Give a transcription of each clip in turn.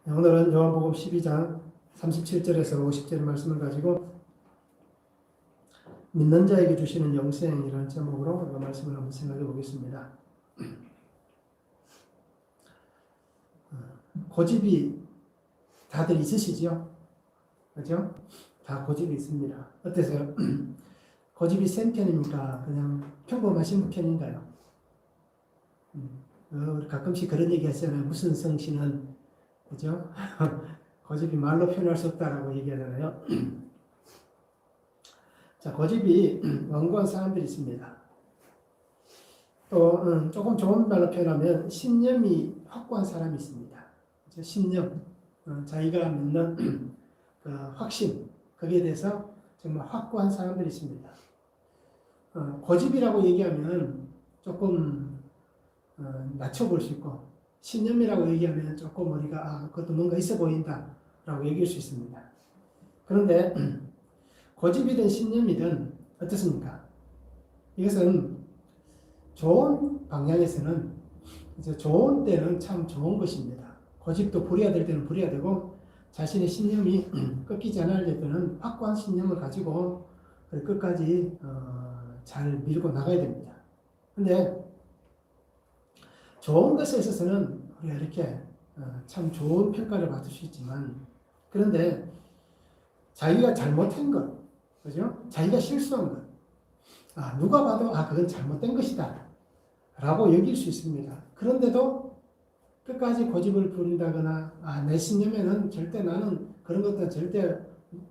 오늘은 요한복음 12장 37절에서 50절의 말씀을 가지고 믿는 자에게 주시는 영생이라는 제목으로 그 말씀을 한번 생각해 보겠습니다. 고집이 다들 있으시죠? 그죠? 다 고집이 있습니다. 어떠세요? 고집이 센 편입니까? 그냥 평범하신 편인가요? 가끔씩 그런 얘기 하잖아요. 무슨 성씨는, 그죠? 고집이 말로 표현할 수 없다라고 얘기하잖아요. 자, 고집이 완고한 사람들이 있습니다. 또 조금 좋은 말로 표현하면 신념이 확고한 사람이 있습니다. 신념, 자기가 믿는 그 확신, 거기에 대해서 정말 확고한 사람들이 있습니다. 고집이라고 얘기하면 조금 낮춰볼 수 있고, 신념이라고 얘기하면 조금 우리가 그것도 뭔가 있어 보인다라고 얘기할 수 있습니다. 그런데 고집이든 신념이든 어떻습니까? 이것은 좋은 방향에서는 이제 좋은 때는 참 좋은 것입니다. 고집도 부려야 될 때는 부려야 되고, 자신의 신념이 꺾이지 않을 때는 확고한 신념을 가지고 끝까지 잘 밀고 나가야 됩니다. 근데 좋은 것에 있어서는 우리가 이렇게 참 좋은 평가를 받을 수 있지만, 그런데 자기가 잘못한 것, 그죠? 자기가 실수한 것, 누가 봐도 그건 잘못된 것이다 라고 여길 수 있습니다. 그런데도 끝까지 고집을 부린다거나 내 신념에는 절대 나는 그런 것들은 절대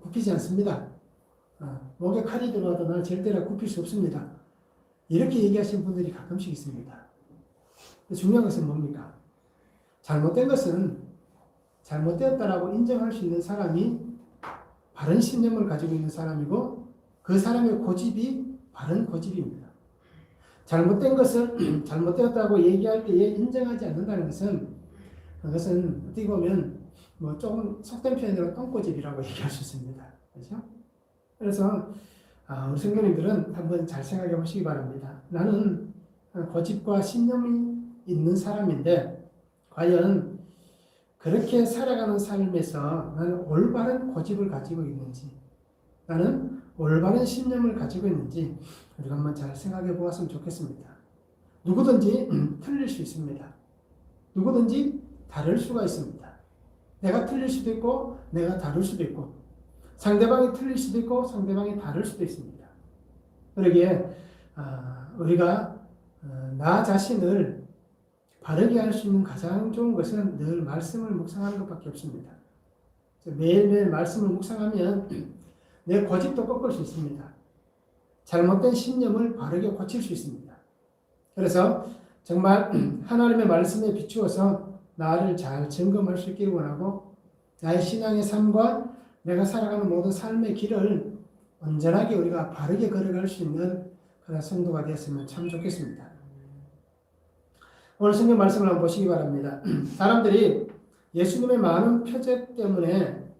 굽히지 않습니다. 목에 칼이 들어와도 나는 절대로 굽힐 수 없습니다. 이렇게 얘기하시는 분들이 가끔씩 있습니다. 중요한 것은 뭡니까? 잘못된 것은 잘못되었다라고 인정할 수 있는 사람이 바른 신념을 가지고 있는 사람이고, 그 사람의 고집이 바른 고집입니다. 잘못된 것을 잘못되었다고 얘기할 때에 인정하지 않는다는 것은, 그것은 어떻게 보면 조금 속된 표현으로 똥고집이라고 얘기할 수 있습니다. 그렇죠? 그래서 우리 성도님들은 한번 잘 생각해 보시기 바랍니다. 나는 고집과 신념이 있는 사람인데 과연 그렇게 살아가는 삶에서 나는 올바른 고집을 가지고 있는지, 나는 올바른 신념을 가지고 있는지 우리가 한번 잘 생각해 보았으면 좋겠습니다. 누구든지 틀릴 수 있습니다. 누구든지 다를 수가 있습니다. 내가 틀릴 수도 있고 내가 다를 수도 있고, 상대방이 틀릴 수도 있고 상대방이 다를 수도 있습니다. 그러기에 우리가 나 자신을 바르게 할 수 있는 가장 좋은 것은 늘 말씀을 묵상하는 것밖에 없습니다. 매일매일 말씀을 묵상하면 내 고집도 꺾을 수 있습니다. 잘못된 신념을 바르게 고칠 수 있습니다. 그래서 정말 하나님의 말씀에 비추어서 나를 잘 점검할 수 있기를 원하고, 나의 신앙의 삶과 내가 살아가는 모든 삶의 길을 온전하게 우리가 바르게 걸어갈 수 있는 그런 성도가 되었으면 참 좋겠습니다. 오늘 성경 말씀을 한번 보시기 바랍니다. 사람들이 예수님의 많은 표적 때문에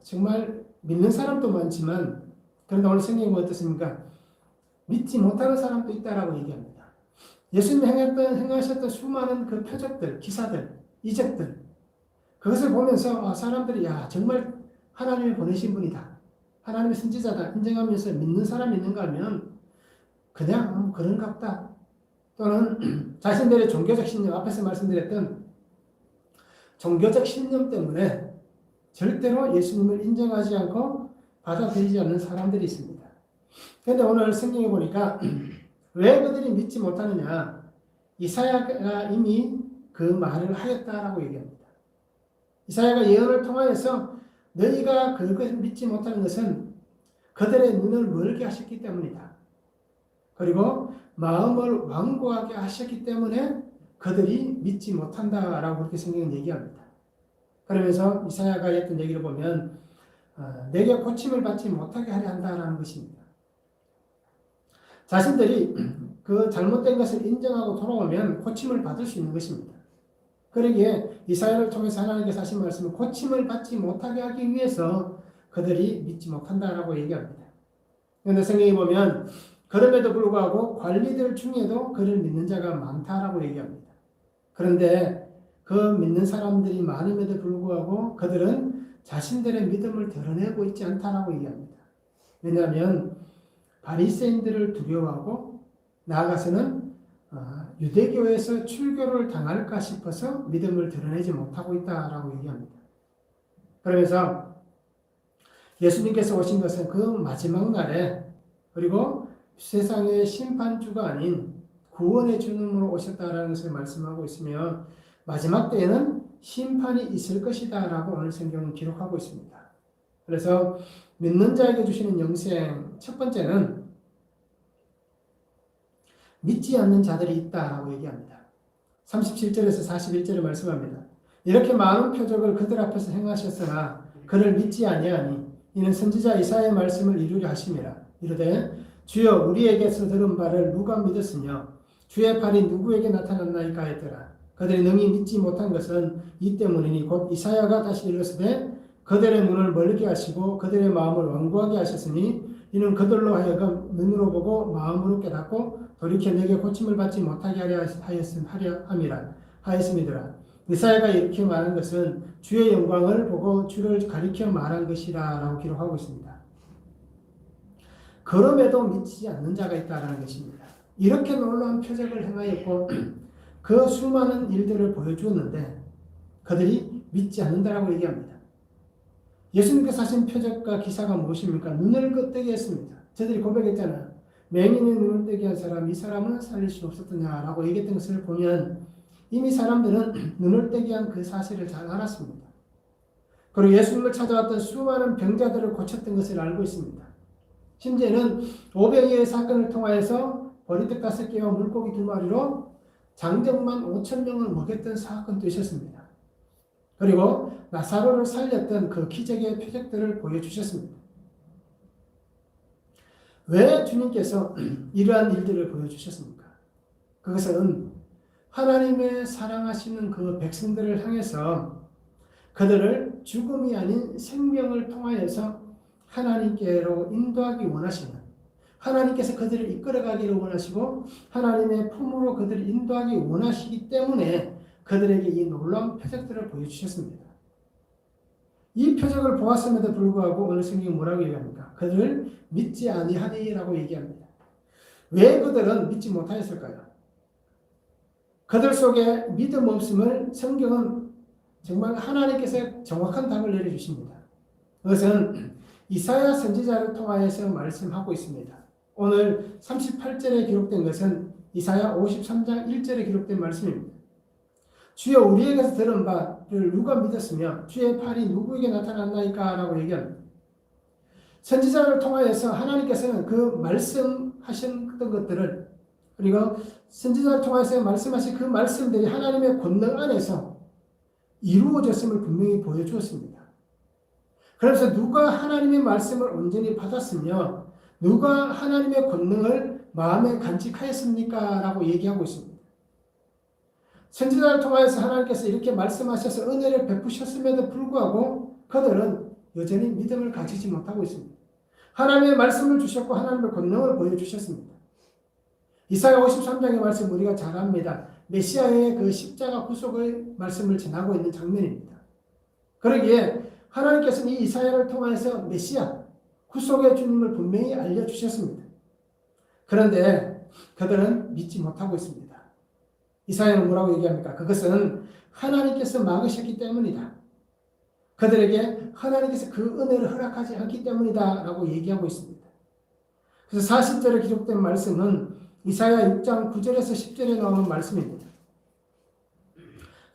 정말 믿는 사람도 많지만, 그런데 오늘 성경이 어떻습니까? 믿지 못하는 사람도 있다라고 얘기합니다. 예수님이 행하셨던 수많은 그 표적들, 기사들, 이적들, 그것을 보면서 사람들이 정말 하나님이 보내신 분이다, 하나님의 선지자다 인정하면서 믿는 사람이 있는가 하면 그냥 그런가 보다, 또는 자신들의 종교적 신념, 앞에서 말씀드렸던 종교적 신념 때문에 절대로 예수님을 인정하지 않고 받아들이지 않는 사람들이 있습니다. 그런데 오늘 성경에 보니까 왜 그들이 믿지 못하느냐, 이사야가 이미 그 말을 하였다라고 얘기합니다. 이사야가 예언을 통하여서 너희가 그것을 믿지 못하는 것은 그들의 눈을 멀게 하셨기 때문이다. 그리고 마음을 완고하게 하셨기 때문에 그들이 믿지 못한다라고 그렇게 성경은 얘기합니다. 그러면서 이사야가 했던 얘기를 보면 내게 고침을 받지 못하게 하려 한다라는 것입니다. 자신들이 그 잘못된 것을 인정하고 돌아오면 고침을 받을 수 있는 것입니다. 그러기에 이사야를 통해서 하나님께서 하신 말씀은 고침을 받지 못하게 하기 위해서 그들이 믿지 못한다라고 얘기합니다. 그런데 성경에 보면 그럼에도 불구하고 관리들 중에도 그를 믿는 자가 많다라고 얘기합니다. 그런데 그 믿는 사람들이 많음에도 불구하고 그들은 자신들의 믿음을 드러내고 있지 않다라고 얘기합니다. 왜냐하면 바리새인들을 두려워하고 나아가서는 유대교에서 출교를 당할까 싶어서 믿음을 드러내지 못하고 있다라고 얘기합니다. 그러면서 예수님께서 오신 것은 그 마지막 날에 그리고 세상의 심판주가 아닌 구원의 주님으로 오셨다라는 것을 말씀하고 있으며 마지막 때에는 심판이 있을 것이다 라고 오늘 성경은 기록하고 있습니다. 그래서 믿는 자에게 주시는 영생 첫 번째는 믿지 않는 자들이 있다라고 얘기합니다. 37절에서 41절에 말씀합니다. 이렇게 많은 표적을 그들 앞에서 행하셨으나 그를 믿지 아니하니 이는 선지자 이사야의 말씀을 이루려 하심이라. 이르되 주여 우리에게서 들은 바를 누가 믿었으며 주의 팔이 누구에게 나타났나이까 했더라. 그들이 능히 믿지 못한 것은 이 때문이니 곧 이사야가 다시 이르시되 그들의 눈을 멀게 하시고 그들의 마음을 완고하게 하셨으니 이는 그들로 하여금 눈으로 보고 마음으로 깨닫고 돌이켜 내게 고침을 받지 못하게 하려 하였음이더라. 이사야가 이렇게 말한 것은 주의 영광을 보고 주를 가리켜 말한 것이라 라고 기록하고 있습니다. 그럼에도 믿지 않는 자가 있다는 것입니다. 이렇게 놀라운 표적을 행하였고 그 수많은 일들을 보여주었는데 그들이 믿지 않는다라고 얘기합니다. 예수님께서 하신 표적과 기사가 무엇입니까? 눈을 뜨게 했습니다. 저들이 고백했잖아요. 맹인의 눈을 뜨게 한 사람, 이 사람은 살릴 수 없었더냐라고 얘기했던 것을 보면 이미 사람들은 눈을 뜨게 한 그 사실을 잘 알았습니다. 그리고 예수님을 찾아왔던 수많은 병자들을 고쳤던 것을 알고 있습니다. 심지어는 오병이어의 사건을 통하여서 버리듯 가서 깨워 물고기 2마리로 장정만 5,000명을 먹였던 사건도 있었습니다. 그리고 나사로를 살렸던 그 기적의 표적들을 보여주셨습니다. 왜 주님께서 이러한 일들을 보여주셨습니까? 그것은 하나님의 사랑하시는 그 백성들을 향해서 그들을 죽음이 아닌 생명을 통하여서 하나님께로 인도하기 원하시는, 하나님께서 그들을 이끌어가기를 원하시고 하나님의 품으로 그들을 인도하기 원하시기 때문에 그들에게 이 놀라운 표적들을 보여주셨습니다. 이 표적을 보았음에도 불구하고 오늘 성경이 뭐라고 얘기합니까? 그들을 믿지 아니하니라고 얘기합니다. 왜 그들은 믿지 못하였을까요? 그들 속에 믿음 없음을 성경은 정말 하나님께서 정확한 답을 내려주십니다. 그것은 이사야 선지자를 통하여서 말씀하고 있습니다. 오늘 38절에 기록된 것은 이사야 53장 1절에 기록된 말씀입니다. 주여 우리에게서 들은 바를 누가 믿었으며 주의 팔이 누구에게 나타났나이까 라고 얘기합니다. 선지자를 통하여서 하나님께서는 그 말씀하셨던 것들을 그리고 선지자를 통해서 말씀하신 그 말씀들이 하나님의 권능 안에서 이루어졌음을 분명히 보여주었습니다. 그래서 누가 하나님의 말씀을 온전히 받았으며 누가 하나님의 권능을 마음에 간직하였습니까? 라고 얘기하고 있습니다. 선지자를 통해서 하나님께서 이렇게 말씀하셔서 은혜를 베푸셨음에도 불구하고 그들은 여전히 믿음을 가지지 못하고 있습니다. 하나님의 말씀을 주셨고 하나님의 권능을 보여주셨습니다. 이사야 53장의 말씀 우리가 잘 압니다. 메시아의 그 십자가 구속의 말씀을 전하고 있는 장면입니다. 그러기에 하나님께서는 이 이사야를 통해서 메시아, 구속의 주님을 분명히 알려주셨습니다. 그런데 그들은 믿지 못하고 있습니다. 이사야는 뭐라고 얘기합니까? 그것은 하나님께서 막으셨기 때문이다. 그들에게 하나님께서 그 은혜를 허락하지 않기 때문이다 라고 얘기하고 있습니다. 그래서 40절에 기록된 말씀은 이사야 6장 9절에서 10절에 나오는 말씀입니다.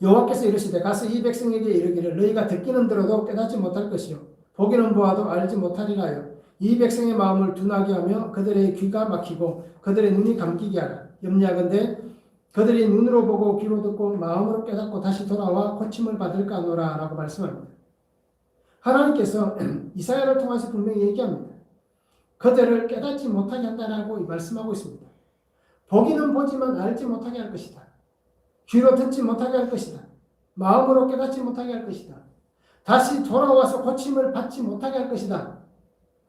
여호와께서 이르시되 가서 이 백성에게 이르기를 너희가 듣기는 들어도 깨닫지 못할 것이요 보기는 보아도 알지 못하리라 하여 이 백성의 마음을 둔하게 하며 그들의 귀가 막히고 그들의 눈이 감기게 하라. 염려하건대 그들이 눈으로 보고 귀로 듣고 마음으로 깨닫고 다시 돌아와 고침을 받을까 하노라 라고 말씀합니다. 하나님께서 이사야를 통해서 분명히 얘기합니다. 그들을 깨닫지 못하게 한다라고 말씀하고 있습니다. 보기는 보지만 알지 못하게 할 것이다. 귀로 듣지 못하게 할 것이다. 마음으로 깨닫지 못하게 할 것이다. 다시 돌아와서 고침을 받지 못하게 할 것이다.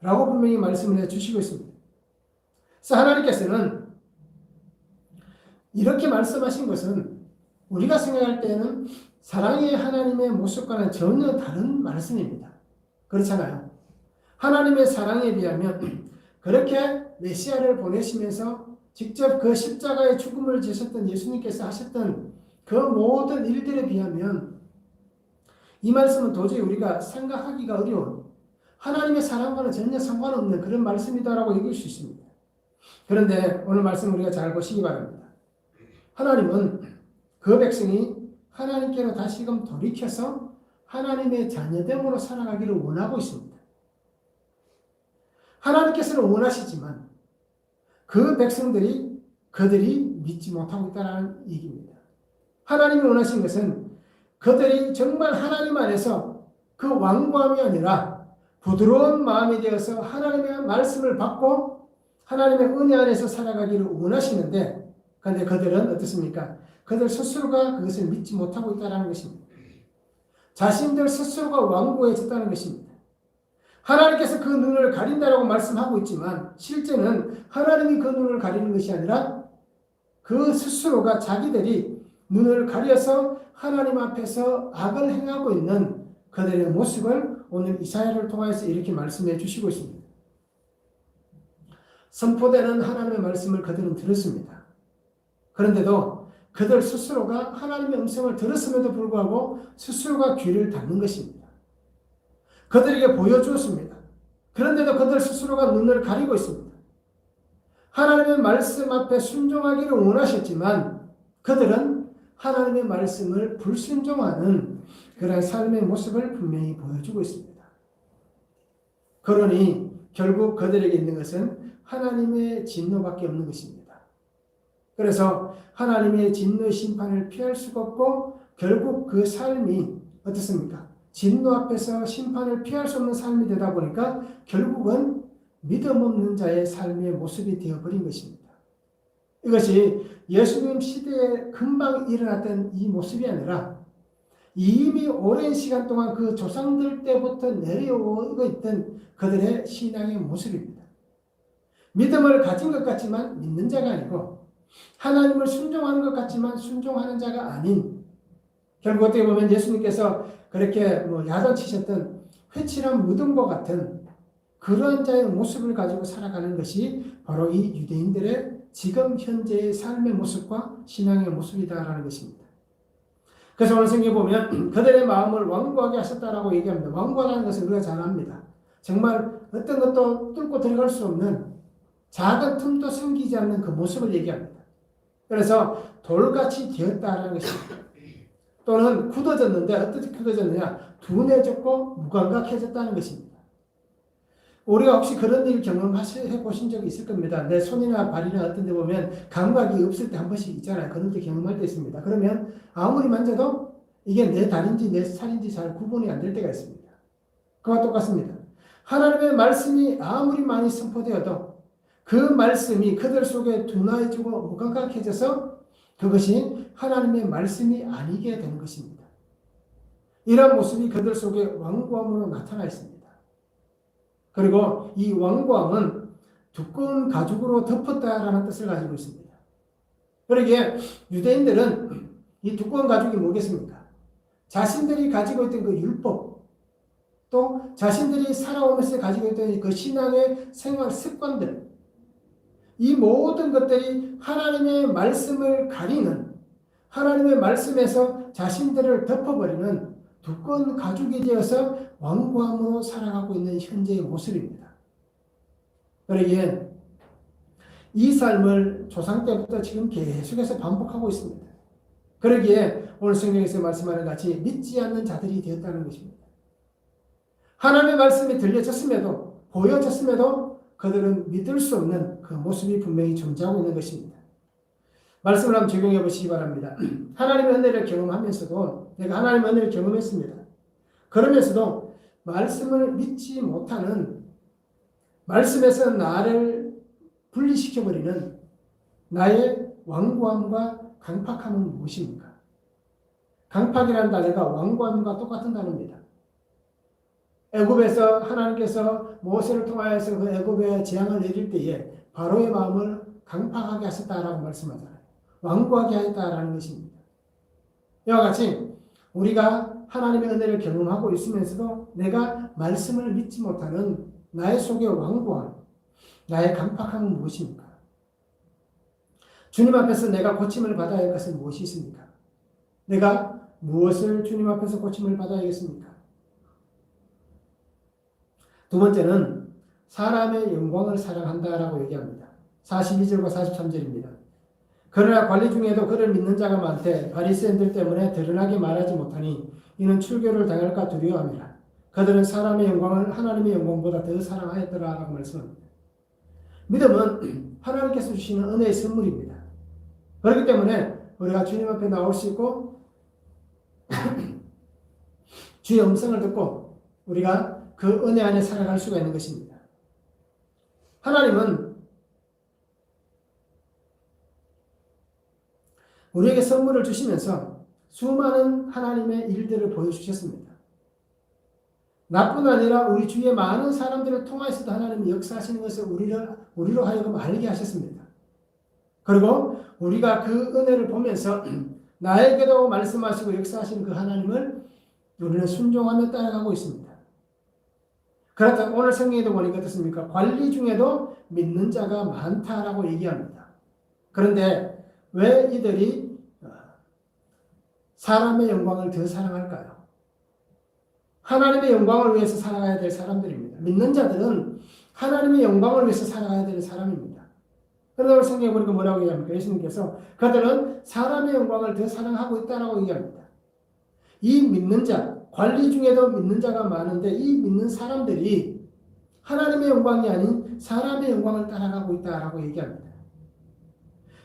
라고 분명히 말씀을 해주시고 있습니다. 그래서 하나님께서는 이렇게 말씀하신 것은 우리가 생각할 때는 사랑의 하나님의 모습과는 전혀 다른 말씀입니다. 그렇잖아요. 하나님의 사랑에 비하면 그렇게 메시아를 보내시면서 직접 그 십자가의 죽음을 지셨던 예수님께서 하셨던 그 모든 일들에 비하면 이 말씀은 도저히 우리가 생각하기가 어려운 하나님의 사랑과는 전혀 상관없는 그런 말씀이다라고 얘기할 수 있습니다. 그런데 오늘 말씀 우리가 잘 보시기 바랍니다. 하나님은 그 백성이 하나님께로 다시금 돌이켜서 하나님의 자녀됨으로 살아가기를 원하고 있습니다. 하나님께서는 원하시지만 그 백성들이 그들이 믿지 못하고 있다는 얘기입니다. 하나님이 원하신 것은 그들이 정말 하나님 안에서 그 완고함이 아니라 부드러운 마음이 되어서 하나님의 말씀을 받고 하나님의 은혜 안에서 살아가기를 원하시는데 그런데 그들은 어떻습니까? 그들 스스로가 그것을 믿지 못하고 있다는 것입니다. 자신들 스스로가 완고해졌다는 것입니다. 하나님께서 그 눈을 가린다라고 말씀하고 있지만 실제는 하나님이 그 눈을 가리는 것이 아니라 그 스스로가 자기들이 눈을 가려서 하나님 앞에서 악을 행하고 있는 그들의 모습을 오늘 이사야를 통해서 이렇게 말씀해 주시고 있습니다. 선포되는 하나님의 말씀을 그들은 들었습니다. 그런데도 그들 스스로가 하나님의 음성을 들었음에도 불구하고 스스로가 귀를 닫는 것입니다. 그들에게 보여주었습니다. 그런데도 그들 스스로가 눈을 가리고 있습니다. 하나님의 말씀 앞에 순종하기를 원하셨지만 그들은 하나님의 말씀을 불순종하는 그런 삶의 모습을 분명히 보여주고 있습니다. 그러니 결국 그들에게 있는 것은 하나님의 진노밖에 없는 것입니다. 그래서 하나님의 진노 심판을 피할 수가 없고 결국 그 삶이 어떻습니까? 진노 앞에서 심판을 피할 수 없는 삶이 되다 보니까 결국은 믿음 없는 자의 삶의 모습이 되어버린 것입니다. 이것이 예수님 시대에 금방 일어났던 이 모습이 아니라 이미 오랜 시간 동안 그 조상들 때부터 내려오고 있던 그들의 신앙의 모습입니다. 믿음을 가진 것 같지만 믿는 자가 아니고 하나님을 순종하는 것 같지만 순종하는 자가 아닌 결국 어떻게 보면 예수님께서 그렇게 야단치셨던 회칠한 무덤과 같은 그러한 자의 모습을 가지고 살아가는 것이 바로 이 유대인들의 지금 현재의 삶의 모습과 신앙의 모습이다라는 것입니다. 그래서 오늘 성경에 보면 그들의 마음을 완고하게 하셨다라고 얘기합니다. 완고하다는 것은 우리가 잘 압니다. 정말 어떤 것도 뚫고 들어갈 수 없는 작은 틈도 생기지 않는 그 모습을 얘기합니다. 그래서 돌같이 되었다라는 것입니다. 또는 굳어졌는데 어떻게 굳어졌느냐? 둔해졌고 무감각해졌다는 것입니다. 우리가 혹시 그런 일 경험해 보신 적이 있을 겁니다. 내 손이나 발이나 어떤 데 보면 감각이 없을 때 한 번씩 있잖아요. 그런 데 경험할 때 있습니다. 그러면 아무리 만져도 이게 내 다리인지 내 살인지 잘 구분이 안 될 때가 있습니다. 그와 똑같습니다. 하나님의 말씀이 아무리 많이 선포되어도 그 말씀이 그들 속에 둔해지고 무감각해져서 그것이 하나님의 말씀이 아니게 되는 것입니다. 이런 모습이 그들 속에 완고함으로 나타나 있습니다. 그리고 이 완고함은 두꺼운 가죽으로 덮었다라는 뜻을 가지고 있습니다. 그러기에 유대인들은 이 두꺼운 가죽이 뭐겠습니까? 자신들이 가지고 있던 그 율법, 또 자신들이 살아오면서 가지고 있던 그 신앙의 생활 습관들, 이 모든 것들이 하나님의 말씀을 가리는, 하나님의 말씀에서 자신들을 덮어버리는 두꺼운 가죽이 되어서 완고함으로 살아가고 있는 현재의 모습입니다. 그러기에 이 삶을 조상 때부터 지금 계속해서 반복하고 있습니다. 그러기에 오늘 성경에서 말씀하는 같이 믿지 않는 자들이 되었다는 것입니다. 하나님의 말씀이 들려졌음에도 보여졌음에도 그들은 믿을 수 없는 그 모습이 분명히 존재하고 있는 것입니다. 말씀을 한번 적용해 보시기 바랍니다. 하나님의 은혜를 경험하면서도 내가 하나님의 은혜를 경험했습니다. 그러면서도 말씀을 믿지 못하는 말씀에서 나를 분리시켜버리는 나의 완고함과 강팍함은 무엇입니까? 강팍이라는 단어가 완고함과 똑같은 단어입니다. 애굽에서 하나님께서 모세를 통하여서 그 애굽에 재앙을 내릴 때에 바로의 마음을 강팍하게 하셨다라고 말씀하잖아요. 완고하게 하였다라는 것입니다. 이와 같이 우리가 하나님의 은혜를 경험하고 있으면서도 내가 말씀을 믿지 못하는 나의 속의 완고함, 나의 강팍함은 무엇입니까? 주님 앞에서 내가 고침을 받아야 할 것은 무엇이 있습니까? 내가 무엇을 주님 앞에서 고침을 받아야겠습니까? 두 번째는 사람의 영광을 사랑한다라고 얘기합니다. 42절과 43절입니다. 그러나 관리 중에도 그를 믿는 자가 많되 바리새인들 때문에 드러나게 말하지 못하니 이는 출교를 당할까 두려워함이라. 그들은 사람의 영광을 하나님의 영광보다 더 사랑하였더라라고 말씀합니다. 믿음은 하나님께서 주시는 은혜의 선물입니다. 그렇기 때문에 우리가 주님 앞에 나올 수 있고 주의 음성을 듣고 우리가 그 은혜 안에 살아갈 수가 있는 것입니다. 하나님은 우리에게 선물을 주시면서 수많은 하나님의 일들을 보여주셨습니다. 나뿐 아니라 우리 주위의 많은 사람들을 통하여서도 하나님이 역사하시는 것을 우리로 하여금 알게 하셨습니다. 그리고 우리가 그 은혜를 보면서 나에게도 말씀하시고 역사하시는 그 하나님을 우리는 순종하며 따라가고 있습니다. 그렇다 오늘 성경에도 보니까 어떻습니까? 관리 중에도 믿는 자가 많다라고 얘기합니다. 그런데 왜 이들이 사람의 영광을 더 사랑할까요? 하나님의 영광을 위해서 살아가야 될 사람들입니다. 믿는 자들은 하나님의 영광을 위해서 살아가야 되는 사람입니다. 그러다 오늘 성경에 보니까 뭐라고 얘기합니까? 예수님께서 그들은 사람의 영광을 더 사랑하고 있다라고 얘기합니다. 이 믿는 자, 관리 중에도 믿는 자가 많은데 이 믿는 사람들이 하나님의 영광이 아닌 사람의 영광을 따라가고 있다라고 얘기합니다.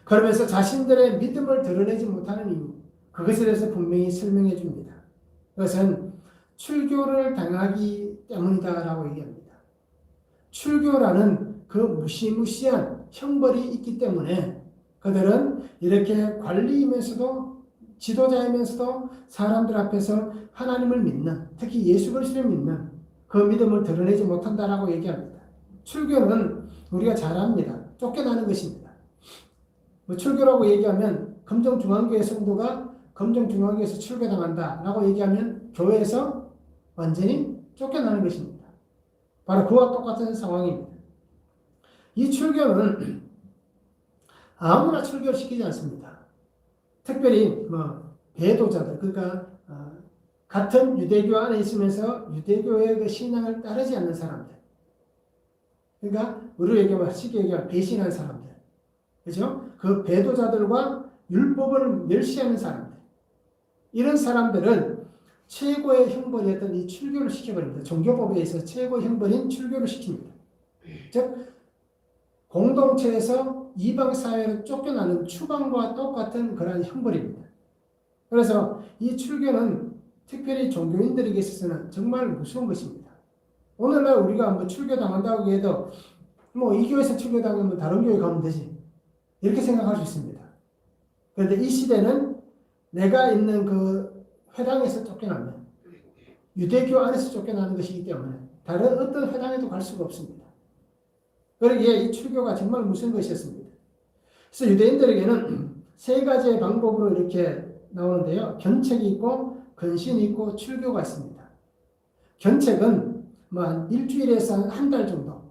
그러면서 자신들의 믿음을 드러내지 못하는 이유, 그것에 대해서 분명히 설명해 줍니다. 그것은 출교를 당하기 때문이다라고 얘기합니다. 출교라는 그 무시무시한 형벌이 있기 때문에 그들은 이렇게 관리이면서도 지도자이면서도 사람들 앞에서 하나님을 믿는, 특히 예수 그리스도를 믿는 그 믿음을 드러내지 못한다라고 얘기합니다. 출교는 우리가 잘 압니다. 쫓겨나는 것입니다. 출교라고 얘기하면 금정중앙교회 성도가 금정중앙교회에서 출교당한다라고 얘기하면 교회에서 완전히 쫓겨나는 것입니다. 바로 그와 똑같은 상황입니다. 이 출교는 아무나 출교를 시키지 않습니다. 특별히 배도자들, 그러니까 같은 유대교 안에 있으면서 유대교의 그 신앙을 따르지 않는 사람들, 그러니까 우리로 얘기하면 쉽게 얘기하면 배신한 사람들, 그렇죠? 그 배도자들과 율법을 멸시하는 사람들, 이런 사람들은 최고의 형벌이었던 이 출교를 시켜버립니다. 종교법에 있어서 최고의 형벌인 출교를 시킵니다. 즉 공동체에서 이방 사회로 쫓겨나는 추방과 똑같은 그러한 형벌입니다. 그래서 이 출교는 특별히 종교인들에게 있어서는 정말 무서운 것입니다. 오늘날 우리가 출교당한다고 해도 이 교회에서 출교당하면 다른 교회 가면 되지, 이렇게 생각할 수 있습니다. 그런데 이 시대는 내가 있는 그 회당에서 쫓겨나면 유대교 안에서 쫓겨나는 것이기 때문에 다른 어떤 회당에도 갈 수가 없습니다. 그러기에 이 출교가 정말 무서운 것이었습니다. 그래서 유대인들에게는 세 가지의 방법으로 이렇게 나오는데요. 견책이 있고 근신이 있고 출교가 있습니다. 견책은 한 일주일에서 한 달 정도,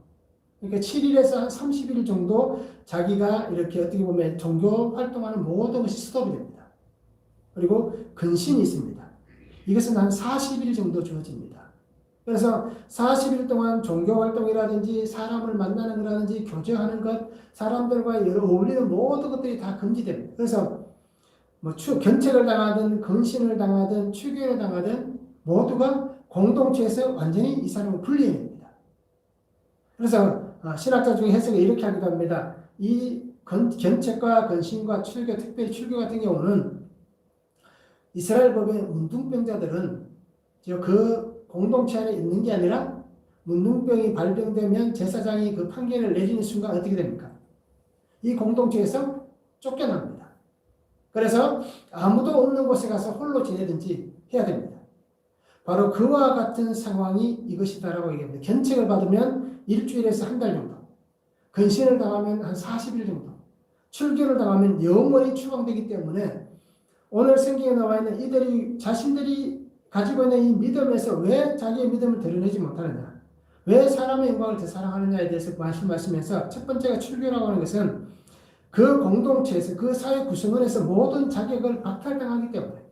그러니까 7일에서 한 30일 정도 자기가 이렇게 어떻게 보면 종교 활동하는 모든 것이 스톱이 됩니다. 그리고 근신이 있습니다. 이것은 한 40일 정도 주어집니다. 그래서 40일 동안 종교 활동이라든지 사람을 만나는 거라든지 교제하는 것, 사람들과 어울리는 모든 것들이 다 금지됩니다. 그래서 견책을 당하든 근신을 당하든 출교를 당하든 모두가 공동체에서 완전히 이 사람을 분리해야 됩니다. 그래서 신학자 중에 해석을 이렇게 하기도 합니다. 이 견책과 근신과 출교, 특별히 출교 같은 경우는 이스라엘 법의 문둥병자들은 그 공동체 안에 있는 게 아니라 문둥병이 발병되면 제사장이 그 판결을 내리는 순간 어떻게 됩니까? 이 공동체에서 쫓겨납니다. 그래서 아무도 없는 곳에 가서 홀로 지내든지 해야 됩니다. 바로 그와 같은 상황이 이것이다라고 얘기합니다. 견책을 받으면 일주일에서 한 달 정도, 근신을 당하면 한 40일 정도, 출교를 당하면 영원히 추방되기 때문에 오늘 성경에 나와 있는 이들이 자신들이 가지고 있는 이 믿음에서 왜 자기의 믿음을 드러내지 못하느냐, 왜 사람의 영광을 더 사랑하느냐에 대해서 말씀하시면서 첫 번째가 출교라고 하는 것은 그 공동체에서 그 사회 구성원에서 모든 자격을 박탈당하기 때문에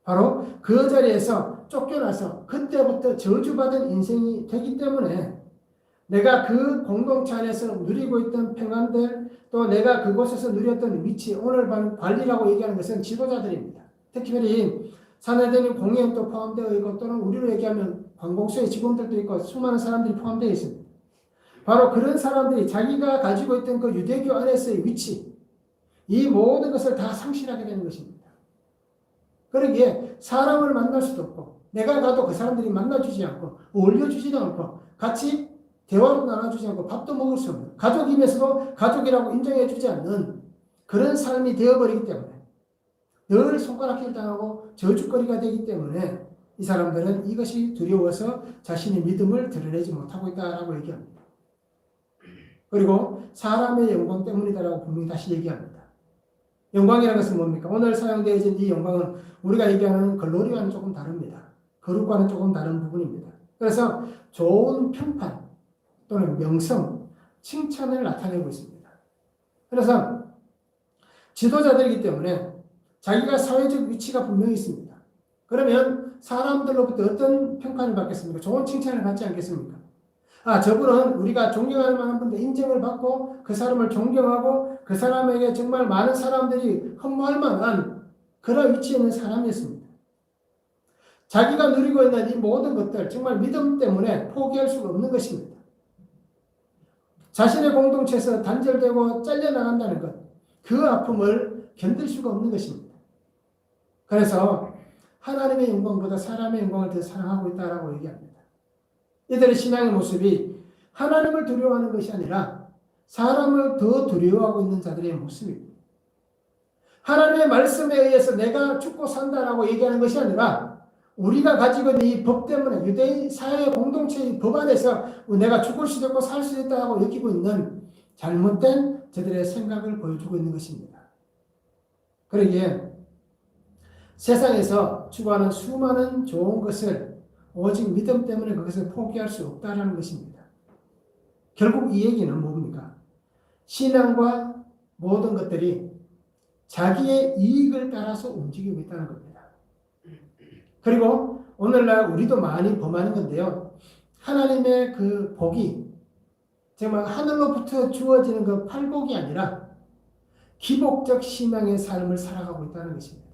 바로 그 자리에서 쫓겨나서 그때부터 저주받은 인생이 되기 때문에 내가 그 공동체 안에서 누리고 있던 평안들 또 내가 그곳에서 누렸던 위치, 오늘 관리라고 얘기하는 것은 지도자들입니다. 특별히 사내들은 공회원도 포함되어 있고 또는 우리로 얘기하면 관공서의 직원들도 있고 수많은 사람들이 포함되어 있습니다. 바로 그런 사람들이 자기가 가지고 있던 그 유대교 안에서의 위치, 이 모든 것을 다 상실하게 되는 것입니다. 그러기에 사람을 만날 수도 없고 내가 가도 그 사람들이 만나주지 않고 어울려주지도 않고 같이 대화도 나눠주지 않고 밥도 먹을 수 없는, 가족이면서도 가족이라고 인정해주지 않는 그런 삶이 되어버리기 때문에 늘 손가락질 당하고 저주거리가 되기 때문에 이 사람들은 이것이 두려워서 자신의 믿음을 드러내지 못하고 있다라고 얘기합니다. 그리고 사람의 영광 때문이다라고 분명히 다시 얘기합니다. 영광이라는 것은 뭡니까? 오늘 사용되어진 이 영광은 우리가 얘기하는 글로리와는 조금 다릅니다. 거룩과는 조금 다른 부분입니다. 그래서 좋은 평판 또는 명성, 칭찬을 나타내고 있습니다. 그래서 지도자들이기 때문에 자기가 사회적 위치가 분명히 있습니다. 그러면 사람들로부터 어떤 평판을 받겠습니까? 좋은 칭찬을 받지 않겠습니까? 저분은 우리가 존경할 만한 분인데 인정을 받고 그 사람을 존경하고 그 사람에게 정말 많은 사람들이 흠모할 만한 그런 위치에 있는 사람이었습니다. 자기가 누리고 있는 이 모든 것들 정말 믿음 때문에 포기할 수가 없는 것입니다. 자신의 공동체에서 단절되고 잘려나간다는 것, 그 아픔을 견딜 수가 없는 것입니다. 그래서 하나님의 영광보다 사람의 영광을 더 사랑하고 있다라고 얘기합니다. 이들의 신앙의 모습이 하나님을 두려워하는 것이 아니라 사람을 더 두려워하고 있는 자들의 모습입니다. 하나님의 말씀에 의해서 내가 죽고 산다라고 얘기하는 것이 아니라 우리가 가지고 있는 이 법 때문에 유대인 사회 공동체의 법 안에서 내가 죽을 수도 있고 살 수도 있다고 여기고 있는 잘못된 저들의 생각을 보여주고 있는 것입니다. 그러기에 세상에서 추구하는 수많은 좋은 것을 오직 믿음 때문에 그것을 포기할 수 없다는 것입니다. 결국 이 얘기는 뭡니까? 신앙과 모든 것들이 자기의 이익을 따라서 움직이고 있다는 겁니다. 그리고 오늘날 우리도 많이 범하는 건데요. 하나님의 그 복이 정말 하늘로부터 주어지는 그 팔복이 아니라 기복적 신앙의 삶을 살아가고 있다는 것입니다.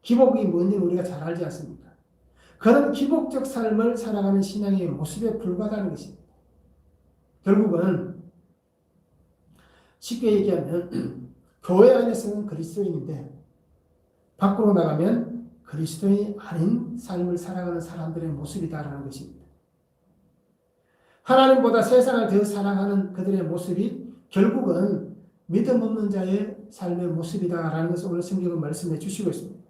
기복이 뭔지는 우리가 잘 알지 않습니까? 그런 기복적 삶을 살아가는 신앙의 모습에 불과하다는 것입니다. 결국은 쉽게 얘기하면 교회 안에서는 그리스도인인데 밖으로 나가면 그리스도인이 아닌 삶을 살아가는 사람들의 모습이다라는 것입니다. 하나님보다 세상을 더 사랑하는 그들의 모습이 결국은 믿음 없는 자의 삶의 모습이다라는 것을 오늘 성경은 말씀해 주시고 있습니다.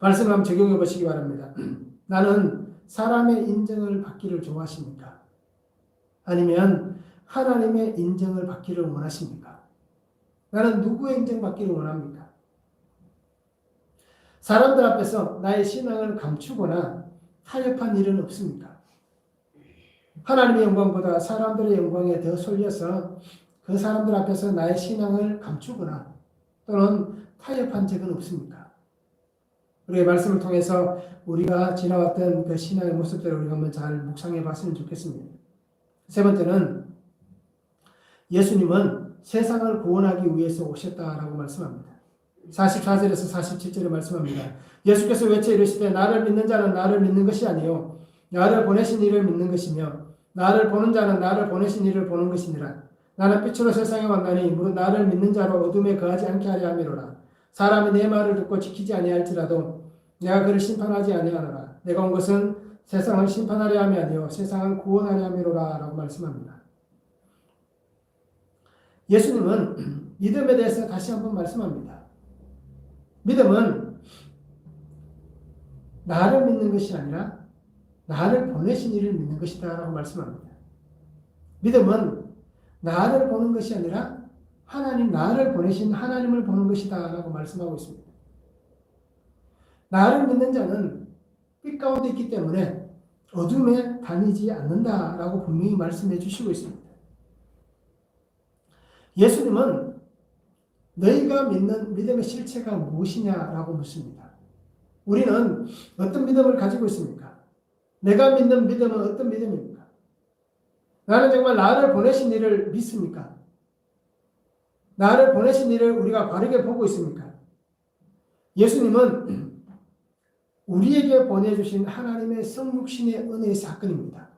말씀을 한번 적용해 보시기 바랍니다. 나는 사람의 인정을 받기를 좋아하십니까? 아니면 하나님의 인정을 받기를 원하십니까? 나는 누구의 인정받기를 원합니까? 사람들 앞에서 나의 신앙을 감추거나 타협한 일은 없습니까? 하나님의 영광보다 사람들의 영광에 더 쏠려서 그 사람들 앞에서 나의 신앙을 감추거나 또는 타협한 적은 없습니까? 우리의 말씀을 통해서 우리가 지나왔던 그 신앙의 모습들을 우리가 한번 잘 묵상해 봤으면 좋겠습니다. 세 번째는 예수님은 세상을 구원하기 위해서 오셨다라고 말씀합니다. 44절에서 47절에 말씀합니다. 예수께서 외쳐 이르시되 나를 믿는 자는 나를 믿는 것이 아니요 나를 보내신 이를 믿는 것이며 나를 보는 자는 나를 보내신 이를 보는 것이니라. 나는 빛으로 세상에 왔나니 무릇 나를 믿는 자로 어둠에 거하지 않게 하려 함이로라. 사람이 내 말을 듣고 지키지 아니할지라도 내가 그를 심판하지 아니하노라. 내가 온 것은 세상을 심판하려 함이 아니요 세상을 구원하려 함이로라 라고 말씀합니다. 예수님은 믿음에 대해서 다시 한번 말씀합니다. 믿음은 나를 믿는 것이 아니라 나를 보내신 이를 믿는 것이다 라고 말씀합니다. 믿음은 나를 보는 것이 아니라 나를 보내신 하나님을 보는 것이다 라고 말씀하고 있습니다. 나를 믿는 자는 빛 가운데 있기 때문에 어둠에 다니지 않는다 라고 분명히 말씀해 주시고 있습니다. 예수님은 너희가 믿는 믿음의 실체가 무엇이냐라고 묻습니다. 우리는 어떤 믿음을 가지고 있습니까? 내가 믿는 믿음은 어떤 믿음입니까? 나는 정말 나를 보내신 이를 믿습니까? 나를 보내신 이를 우리가 바르게 보고 있습니까? 예수님은 우리에게 보내주신 하나님의 성육신의 은혜의 사건입니다.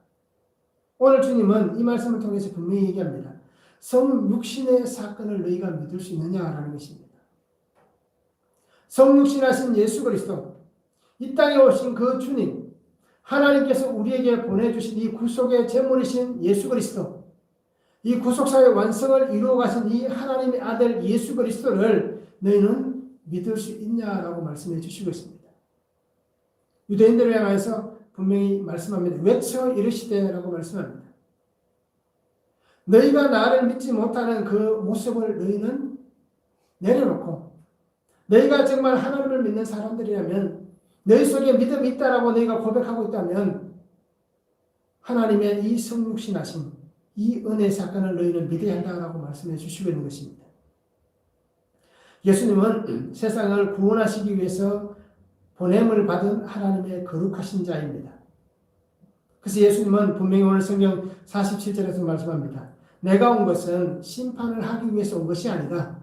오늘 주님은 이 말씀을 통해서 분명히 얘기합니다. 성육신의 사건을 너희가 믿을 수 있느냐라는 것입니다. 성육신하신 예수 그리스도, 이 땅에 오신 그 주님, 하나님께서 우리에게 보내주신 이 구속의 제물이신 예수 그리스도, 이 구속사의 완성을 이루어 가신 이 하나님의 아들 예수 그리스도를 너희는 믿을 수 있냐라고 말씀해 주시고 있습니다. 유대인들을 향해서 분명히 말씀합니다. 외쳐 이르시되라고 말씀합니다. 너희가 나를 믿지 못하는 그 모습을 너희는 내려놓고 너희가 정말 하나님을 믿는 사람들이라면 너희 속에 믿음이 있다라고 너희가 고백하고 있다면 하나님의 이 성육신하신 이 은혜의 사건을 너희는 믿어야 한다라고 말씀해 주시고 있는 것입니다. 예수님은 세상을 구원하시기 위해서 보냄을 받은 하나님의 거룩하신 자입니다. 그래서 예수님은 분명히 오늘 성경 47절에서 말씀합니다. 내가 온 것은 심판을 하기 위해서 온 것이 아니다.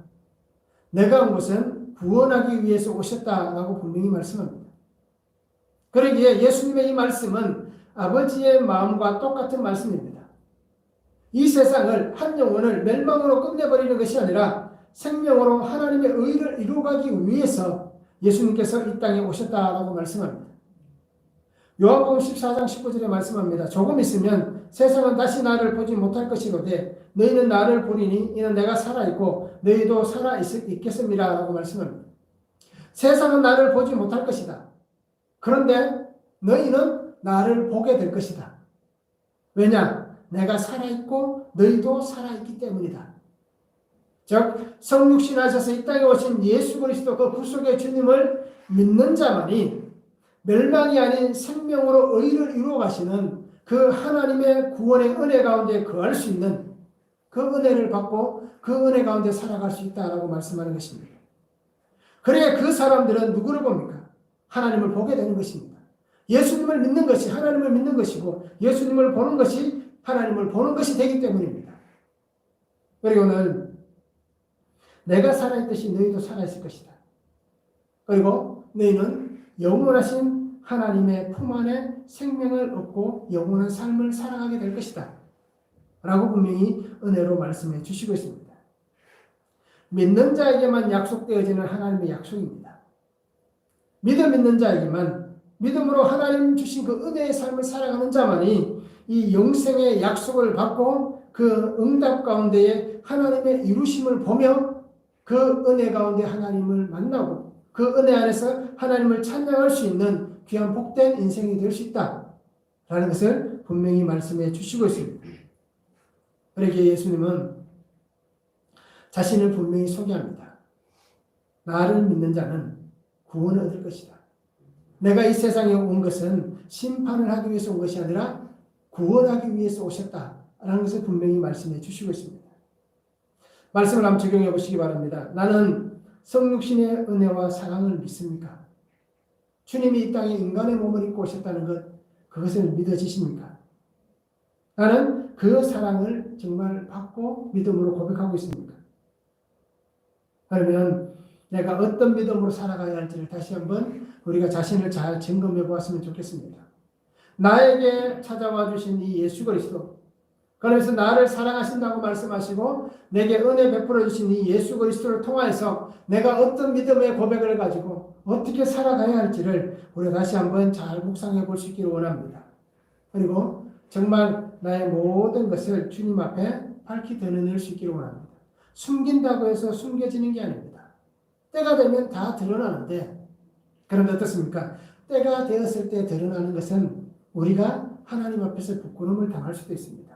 내가 온 것은 구원하기 위해서 오셨다라고 분명히 말씀합니다. 그러기에 예수님의 이 말씀은 아버지의 마음과 똑같은 말씀입니다. 이 세상을 한 영혼을 멸망으로 끝내버리는 것이 아니라 생명으로 하나님의 의를 이루어가기 위해서 예수님께서 이 땅에 오셨다라고 말씀합니다. 요한복음 14장 19절에 말씀합니다. 조금 있으면 세상은 다시 나를 보지 못할 것이로되 너희는 나를 보리니 이는 내가 살아있고 너희도 살아있겠습니다 라고 말씀합니다. 세상은 나를 보지 못할 것이다. 그런데 너희는 나를 보게 될 것이다. 왜냐? 내가 살아있고 너희도 살아있기 때문이다. 즉 성육신하셔서 이 땅에 오신 예수 그리스도 그 구속의 주님을 믿는 자만이 멸망이 아닌 생명으로 의를 이루어 가시는 그 하나님의 구원의 은혜 가운데 거할 수 있는 그 은혜를 받고 그 은혜 가운데 살아갈 수 있다라고 말씀하는 것입니다. 그래 그 사람들은 누구를 봅니까? 하나님을 보게 되는 것입니다. 예수님을 믿는 것이 하나님을 믿는 것이고 예수님을 보는 것이 하나님을 보는 것이 되기 때문입니다. 그리고 오늘 내가 살아있듯이 너희도 살아있을 것이다. 그리고 너희는 영원하신 하나님의 품 안에 생명을 얻고 영원한 삶을 살아가게 될 것이다. 라고 분명히 은혜로 말씀해 주시고 있습니다. 믿는 자에게만 약속되어지는 하나님의 약속입니다. 믿음 있는 자에게만 믿음으로 하나님 주신 그 은혜의 삶을 살아가는 자만이 이 영생의 약속을 받고 그 응답 가운데에 하나님의 이루심을 보며 그 은혜 가운데 하나님을 만나고 그 은혜 안에서 하나님을 찬양할 수 있는 귀한 복된 인생이 될 수 있다라는 것을 분명히 말씀해 주시고 있습니다. 그러기에 예수님은 자신을 분명히 소개합니다. 나를 믿는 자는 구원을 얻을 것이다. 내가 이 세상에 온 것은 심판을 하기 위해서 온 것이 아니라 구원하기 위해서 오셨다라는 것을 분명히 말씀해 주시고 있습니다. 말씀을 한번 적용해 보시기 바랍니다. 나는 성육신의 은혜와 사랑을 믿습니까? 주님이 이 땅에 인간의 몸을 입고 오셨다는 것, 그것을 믿어지십니까? 나는 그 사랑을 정말 받고 믿음으로 고백하고 있습니까? 그러면 내가 어떤 믿음으로 살아가야 할지를 다시 한번 우리가 자신을 잘 점검해 보았으면 좋겠습니다. 나에게 찾아와 주신 이 예수 그리스도, 그러면서 나를 사랑하신다고 말씀하시고 내게 은혜 베풀어 주신 이 예수 그리스도를 통하여서 내가 어떤 믿음의 고백을 가지고 어떻게 살아가야 할지를 우리가 다시 한번 잘 묵상해 볼 수 있기를 원합니다. 그리고 정말 나의 모든 것을 주님 앞에 밝히 드러낼 수 있기를 원합니다. 숨긴다고 해서 숨겨지는 게 아닙니다. 때가 되면 다 드러나는데, 그런데 어떻습니까? 때가 되었을 때 드러나는 것은 우리가 하나님 앞에서 부끄러움을 당할 수도 있습니다.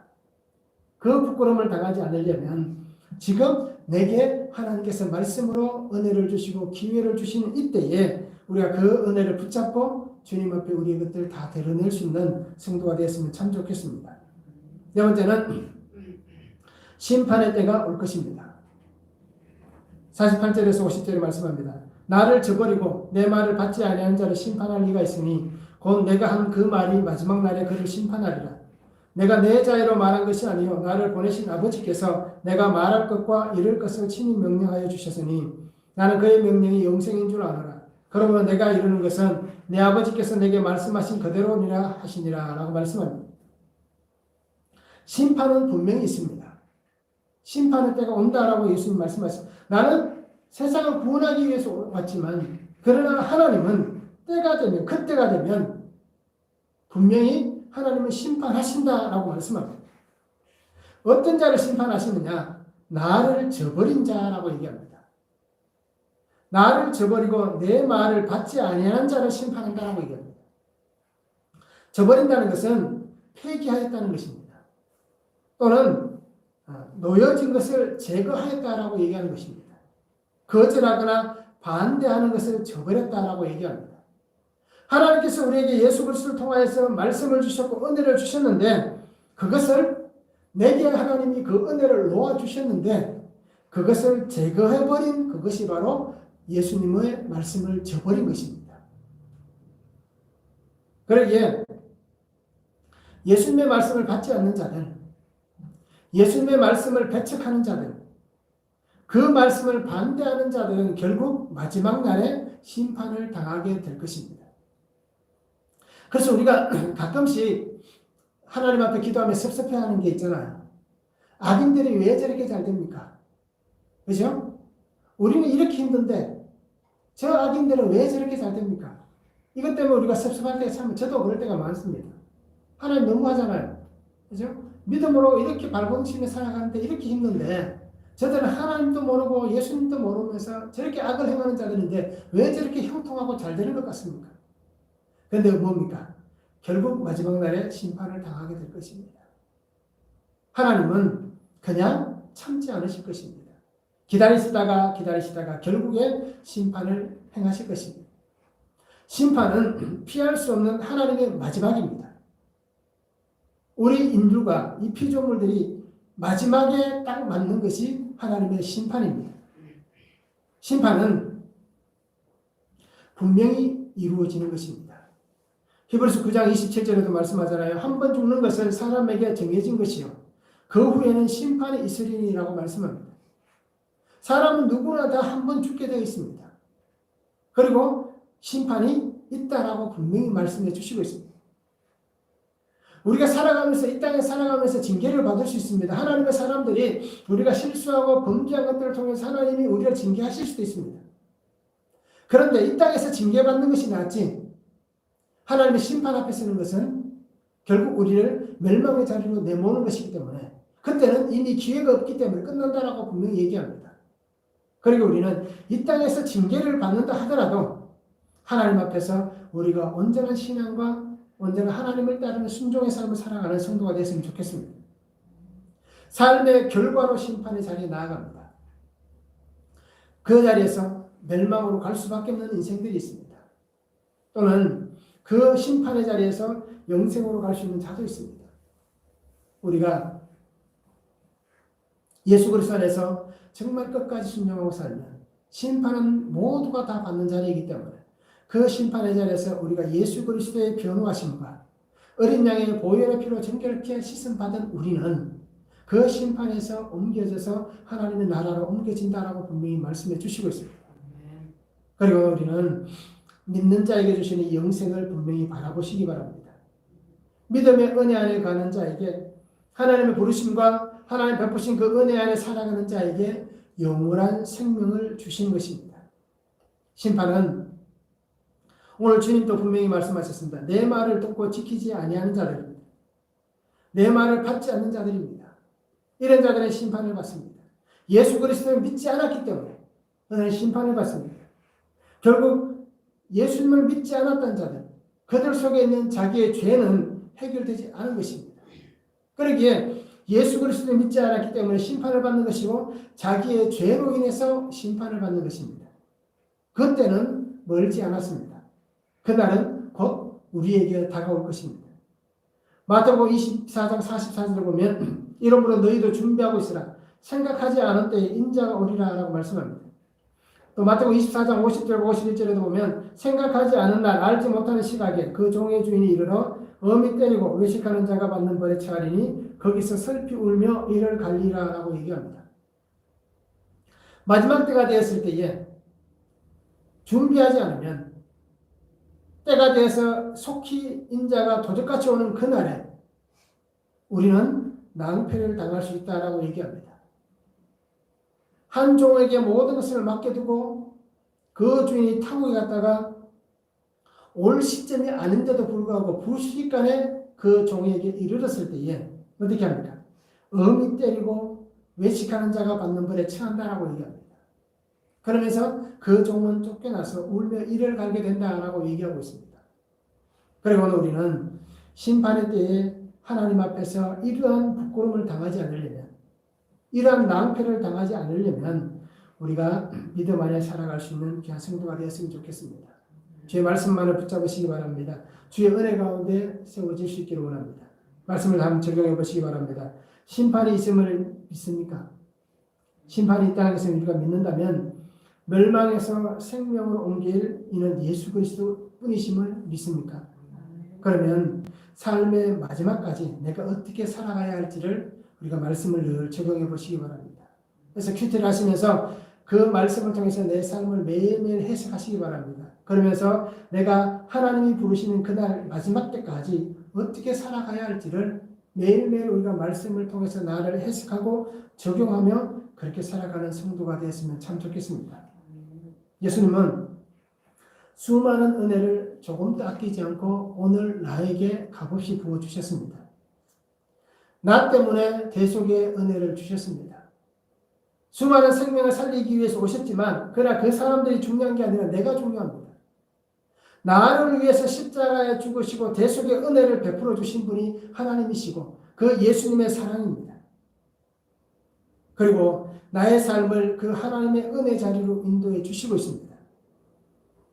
그 부끄러움을 당하지 않으려면 지금 내게 하나님께서 말씀으로 은혜를 주시고 기회를 주시는 이때에 우리가 그 은혜를 붙잡고 주님 앞에 우리의 것들을 다 드러낼 수 있는 성도가 되었으면 참 좋겠습니다. 네 번째는 심판의 때가 올 것입니다. 48절에서 50절에 말씀합니다. 나를 저버리고 내 말을 받지 아니하는 자를 심판할 리가 있으니 곧 내가 한 그 말이 마지막 날에 그를 심판하리라. 내가 내 자유로 말한 것이 아니요 나를 보내신 아버지께서 내가 말할 것과 이룰 것을 친히 명령하여 주셨으니 나는 그의 명령이 영생인 줄 아노라. 그러므로 내가 이루는 것은 내 아버지께서 내게 말씀하신 그대로니라 하시니라 라고 말씀합니다. 심판은 분명히 있습니다. 심판의 때가 온다라고 예수님 말씀하셨습니다. 나는 세상을 구원하기 위해서 왔지만 그러나 하나님은 때가 되면 그때가 되면 분명히 하나님은 심판하신다라고 말씀합니다. 어떤 자를 심판하시느냐? 나를 저버린 자라고 얘기합니다. 나를 저버리고 내 말을 받지 아니하는 자를 심판한다라고 얘기합니다. 저버린다는 것은 폐기하였다는 것입니다. 또는 놓여진 것을 제거하였다라고 얘기하는 것입니다. 거절하거나 반대하는 것을 저버렸다라고 얘기합니다. 하나님께서 우리에게 예수 그리스도를 통하여서 말씀을 주셨고 은혜를 주셨는데 그것을 내게 하나님이 그 은혜를 놓아주셨는데 그것을 제거해버린 그것이 바로 예수님의 말씀을 저버린 것입니다. 그러기에 예수님의 말씀을 받지 않는 자는 예수님의 말씀을 배척하는 자들 그 말씀을 반대하는 자들은 결국 마지막 날에 심판을 당하게 될 것입니다. 그래서 우리가 가끔씩 하나님 앞에 기도하며 섭섭해하는 게 있잖아요. 악인들이 왜 저렇게 잘 됩니까? 그죠? 우리는 이렇게 힘든데 저 악인들은 왜 저렇게 잘 됩니까? 이것 때문에 우리가 섭섭할 때 참 저도 그럴 때가 많습니다. 하나님 너무하잖아요. 그죠? 믿음으로 이렇게 발버둥치며 살아가는데 이렇게 힘든데 저들은 하나님도 모르고 예수님도 모르면서 저렇게 악을 행하는 자들인데 왜 저렇게 형통하고 잘 되는 것 같습니까? 그런데 뭡니까? 결국 마지막 날에 심판을 당하게 될 것입니다. 하나님은 그냥 참지 않으실 것입니다. 기다리시다가 결국에 심판을 행하실 것입니다. 심판은 피할 수 없는 하나님의 마지막입니다. 우리 인류가 이 피조물들이 마지막에 딱 맞는 것이 하나님의 심판입니다. 심판은 분명히 이루어지는 것입니다. 히브리서 9장 27절에도 말씀하잖아요. 한 번 죽는 것은 사람에게 정해진 것이요 그 후에는 심판이 있으리니라고 말씀합니다. 사람은 누구나 다 한 번 죽게 되어 있습니다. 그리고 심판이 있다라고 분명히 말씀해 주시고 있습니다. 우리가 살아가면서 이 땅에 살아가면서 징계를 받을 수 있습니다. 하나님의 사람들이 우리가 실수하고 범죄한 것들을 통해서 하나님이 우리를 징계하실 수도 있습니다. 그런데 이 땅에서 징계받는 것이 낫지 하나님의 심판 앞에 서는 것은 결국 우리를 멸망의 자리로 내모는 것이기 때문에 그때는 이미 기회가 없기 때문에 끝난다라고 분명히 얘기합니다. 그리고 우리는 이 땅에서 징계를 받는다 하더라도 하나님 앞에서 우리가 온전한 신앙과 언제나 하나님을 따르는 순종의 삶을 살아가는 성도가 됐으면 좋겠습니다. 삶의 결과로 심판의 자리에 나아갑니다. 그 자리에서 멸망으로 갈 수밖에 없는 인생들이 있습니다. 또는 그 심판의 자리에서 영생으로 갈 수 있는 자도 있습니다. 우리가 예수 그리스도 안에서 정말 끝까지 순종하고 살면 심판은 모두가 다 받는 자리이기 때문에 그 심판의 자리에서 우리가 예수 그리스도의 변호하심과 어린 양의 보혈의 피로 정결케 씻음받은 우리는 그 심판에서 옮겨져서 하나님의 나라로 옮겨진다라고 분명히 말씀해 주시고 있습니다. 그리고 우리는 믿는 자에게 주시는 영생을 분명히 바라보시기 바랍니다. 믿음의 은혜 안에 가는 자에게 하나님의 부르심과 하나님 베푸신 그 은혜 안에 살아가는 자에게 영원한 생명을 주신 것입니다. 심판은 오늘 주님도 분명히 말씀하셨습니다. 내 말을 듣고 지키지 아니하는 자들입니다. 내 말을 받지 않는 자들입니다. 이런 자들은 심판을 받습니다. 예수 그리스도를 믿지 않았기 때문에 그들은 심판을 받습니다. 결국 예수님을 믿지 않았던 자들, 그들 속에 있는 자기의 죄는 해결되지 않은 것입니다. 그러기에 예수 그리스도를 믿지 않았기 때문에 심판을 받는 것이고 자기의 죄로 인해서 심판을 받는 것입니다. 그때는 멀지 않았습니다. 그날은 곧 우리에게 다가올 것입니다. 마태복음 24장 44절을 보면 이러므로 너희도 준비하고 있으라. 생각하지 않은 때에 인자가 오리라 라고 말씀합니다. 또 마태복음 24장 50절 51절에도 보면 생각하지 않은 날 알지 못하는 시각에 그 종의 주인이 이르러 어미 때리고 외식하는 자가 받는 벌에 처하리니 거기서 슬피 울며 이를 갈리라 라고 얘기합니다. 마지막 때가 되었을 때에 준비하지 않으면 때가 되어서 속히 인자가 도적같이 오는 그날에 우리는 낭패를 당할 수 있다라고 얘기합니다. 한 종에게 모든 것을 맡겨두고 그 주인이 타국에 갔다가 올 시점이 아닌데도 불구하고 부순식간에 그 종에게 이르렀을 때에 어떻게 합니까? 엄히 때리고 외식하는 자가 받는 벌에 처한다라고 얘기합니다. 그러면서 그 종은 쫓겨나서 울며 이를 갈게 된다라고 얘기하고 있습니다. 그리고 우리는 심판의 때에 하나님 앞에서 이러한 부끄러움을 당하지 않으려면, 이러한 낭패를 당하지 않으려면 우리가 믿음 안에 살아갈 수 있는 귀한 성도가 되었으면 좋겠습니다. 주의 말씀만을 붙잡으시기 바랍니다. 주의 은혜 가운데 세워질 수 있기를 원합니다. 말씀을 한번 적용해 보시기 바랍니다. 심판이 있음을 믿습니까? 심판이 있다는 것을 우리가 믿는다면 멸망에서 생명으로 옮길 이는 예수 그리스도 뿐이심을 믿습니까? 그러면 삶의 마지막까지 내가 어떻게 살아가야 할지를 우리가 말씀을 늘 적용해 보시기 바랍니다. 그래서 큐티를 하시면서 그 말씀을 통해서 내 삶을 매일매일 해석하시기 바랍니다. 그러면서 내가 하나님이 부르시는 그날 마지막 때까지 어떻게 살아가야 할지를 매일매일 우리가 말씀을 통해서 나를 해석하고 적용하며 그렇게 살아가는 성도가 되었으면 참 좋겠습니다. 예수님은 수많은 은혜를 조금도 아끼지 않고 오늘 나에게 값없이 부어주셨습니다. 나 때문에 대속의 은혜를 주셨습니다. 수많은 생명을 살리기 위해서 오셨지만 그러나 그 사람들이 중요한 게 아니라 내가 중요합니다. 나를 위해서 십자가에 죽으시고 대속의 은혜를 베풀어 주신 분이 하나님이시고 그 예수님의 사랑입니다. 그리고 나의 삶을 그 하나님의 은혜 자리로 인도해 주시고 있습니다.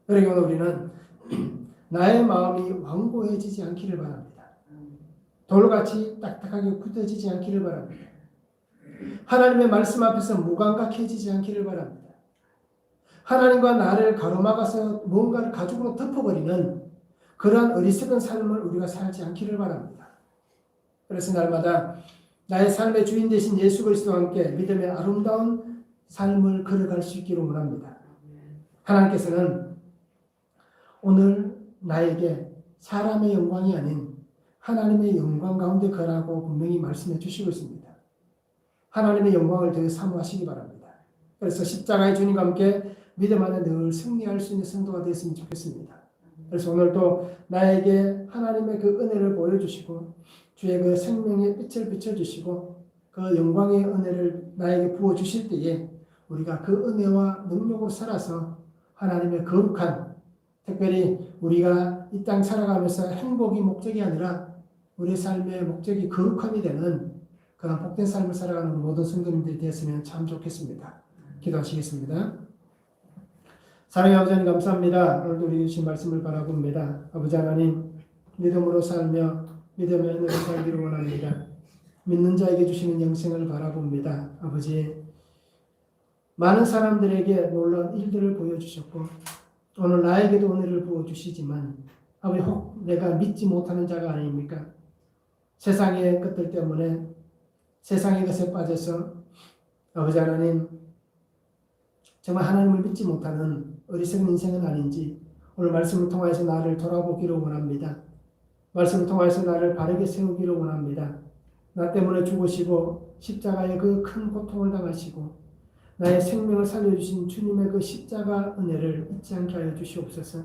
그러기 우리는 나의 마음이 완고해지지 않기를 바랍니다. 돌같이 딱딱하게 굳어지지 않기를 바랍니다. 하나님의 말씀 앞에서 무감각해지지 않기를 바랍니다. 하나님과 나를 가로막아서 뭔가를 가죽으로 덮어버리는 그러한 어리석은 삶을 우리가 살지 않기를 바랍니다. 그래서 날마다 나의 삶의 주인 되신 예수 그리스도와 함께 믿음의 아름다운 삶을 걸어갈 수 있기를 원합니다. 하나님께서는 오늘 나에게 사람의 영광이 아닌 하나님의 영광 가운데 거라고 분명히 말씀해 주시고 있습니다. 하나님의 영광을 더 사모하시기 바랍니다. 그래서 십자가의 주님과 함께 믿음 안에 늘 승리할 수 있는 성도가 되었으면 좋겠습니다. 그래서 오늘도 나에게 하나님의 그 은혜를 보여주시고 주의 그 생명의 빛을 비춰주시고 그 영광의 은혜를 나에게 부어주실 때에 우리가 그 은혜와 능력으로 살아서 하나님의 거룩한, 특별히 우리가 이 땅 살아가면서 행복이 목적이 아니라 우리 삶의 목적이 거룩함이 되는 그런 복된 삶을 살아가는 모든 성도님들이 되었으면 참 좋겠습니다. 기도하시겠습니다. 사랑의 아버지 하나님 감사합니다. 오늘도 우리 주신 말씀을 바라봅니다. 아버지 하나님 믿음으로 살며 믿음의 은혜로 살기를 원합니다. 믿는 자에게 주시는 영생을 바라봅니다. 아버지 많은 사람들에게 놀라운 일들을 보여주셨고 오늘 나에게도 은혜를 부어주시지만 아버지 혹 내가 믿지 못하는 자가 아닙니까? 세상의 것들 때문에 세상의 것에 빠져서 아버지 하나님 정말 하나님을 믿지 못하는 어리석은 인생은 아닌지 오늘 말씀을 통해서 나를 돌아보기를 원합니다. 말씀을 통해서 나를 바르게 세우기를 원합니다. 나 때문에 죽으시고 십자가의 그 큰 고통을 당하시고 나의 생명을 살려주신 주님의 그 십자가 은혜를 잊지 않게 하여 주시옵소서.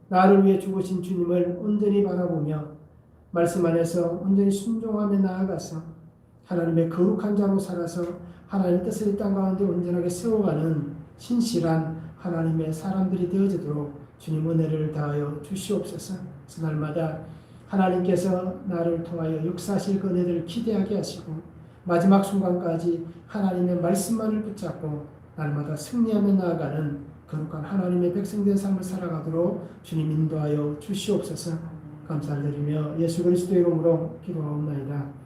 나를 위해 죽으신 주님을 온전히 바라보며 말씀 안에서 온전히 순종하며 나아가서 하나님의 거룩한 자로 살아서 하나님의 뜻을 이 땅 가운데 온전하게 세워가는 신실한 하나님의 사람들이 되어지도록 주님 은혜를 다하여 주시옵소서. 날마다 하나님께서 나를 통하여 역사하실 그 은혜를 기대하게 하시고 마지막 순간까지 하나님의 말씀만을 붙잡고 날마다 승리하며 나아가는 거룩한 하나님의 백성된 삶을 살아가도록 주님 인도하여 주시옵소서. 감사를 드리며 예수 그리스도의 이름으로 기도하옵나이다.